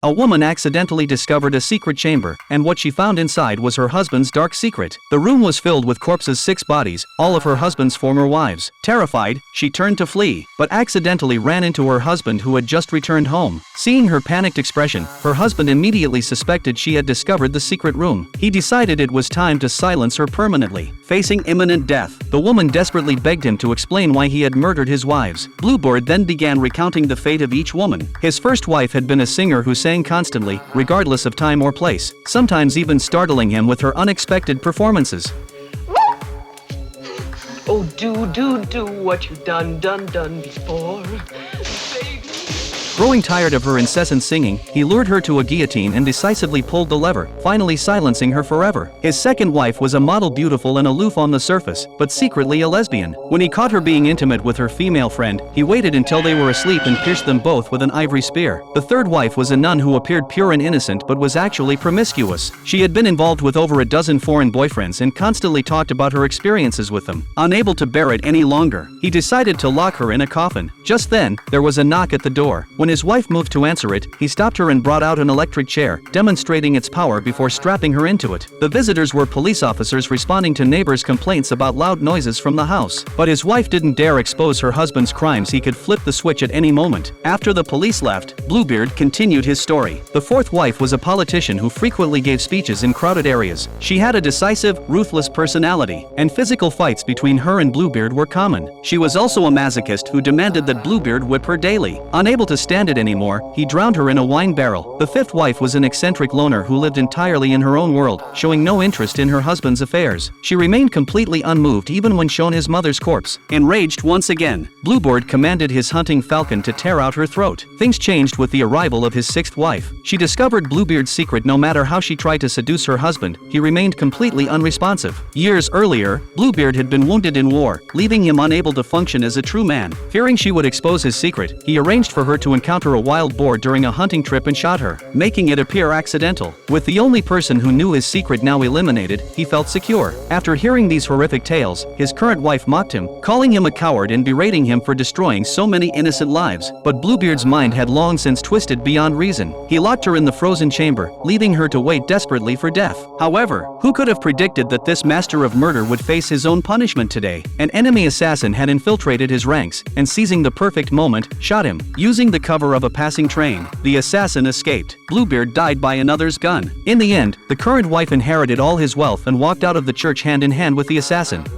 A woman accidentally discovered a secret chamber, and what she found inside was her husband's dark secret. The room was filled with corpses, 6 bodies, all of her husband's former wives. Terrified, she turned to flee, but accidentally ran into her husband who had just returned home. Seeing her panicked expression, her husband immediately suspected she had discovered the secret room. He decided it was time to silence her permanently. Facing imminent death, the woman desperately begged him to explain why he had murdered his wives. Bluebeard then began recounting the fate of each woman. His first wife had been a singer who sang constantly, regardless of time or place, sometimes even startling him with her unexpected performances. Oh, do what you done before. Growing tired of her incessant singing, he lured her to a guillotine and decisively pulled the lever, finally silencing her forever. His second wife was a model, beautiful and aloof on the surface, but secretly a lesbian. When he caught her being intimate with her female friend, he waited until they were asleep and pierced them both with an ivory spear. The third wife was a nun who appeared pure and innocent but was actually promiscuous. She had been involved with over a dozen foreign boyfriends and constantly talked about her experiences with them. Unable to bear it any longer, he decided to lock her in a coffin. Just then, there was a knock at the door. When his wife moved to answer it, he stopped her and brought out an electric chair, demonstrating its power before strapping her into it. The visitors were police officers responding to neighbors' complaints about loud noises from the house. But his wife didn't dare expose her husband's crimes. He could flip the switch at any moment. After the police left, Bluebeard continued his story. The fourth wife was a politician who frequently gave speeches in crowded areas. She had a decisive, ruthless personality, and physical fights between her and Bluebeard were common. She was also a masochist who demanded that Bluebeard whip her daily. Unable to stand it anymore, he drowned her in a wine barrel. The fifth wife was an eccentric loner who lived entirely in her own world, showing no interest in her husband's affairs. She remained completely unmoved even when shown his mother's corpse. Enraged once again, Bluebeard commanded his hunting falcon to tear out her throat. Things changed with the arrival of his sixth wife. She discovered Bluebeard's secret. No matter how she tried to seduce her husband, he remained completely unresponsive. Years earlier, Bluebeard had been wounded in war, leaving him unable to function as a true man. Fearing she would expose his secret, he arranged for her to encounter a wild boar during a hunting trip and shot her, making it appear accidental. With the only person who knew his secret now eliminated, he felt secure. After hearing these horrific tales, his current wife mocked him, calling him a coward and berating him for destroying so many innocent lives. But Bluebeard's mind had long since twisted beyond reason. He locked her in the frozen chamber, leaving her to wait desperately for death. However, who could have predicted that this master of murder would face his own punishment today? An enemy assassin had infiltrated his ranks, and seizing the perfect moment, shot him. Using the cover of a passing train, the assassin escaped. Bluebeard died by another's gun. In the end, the current wife inherited all his wealth and walked out of the church hand in hand with the assassin.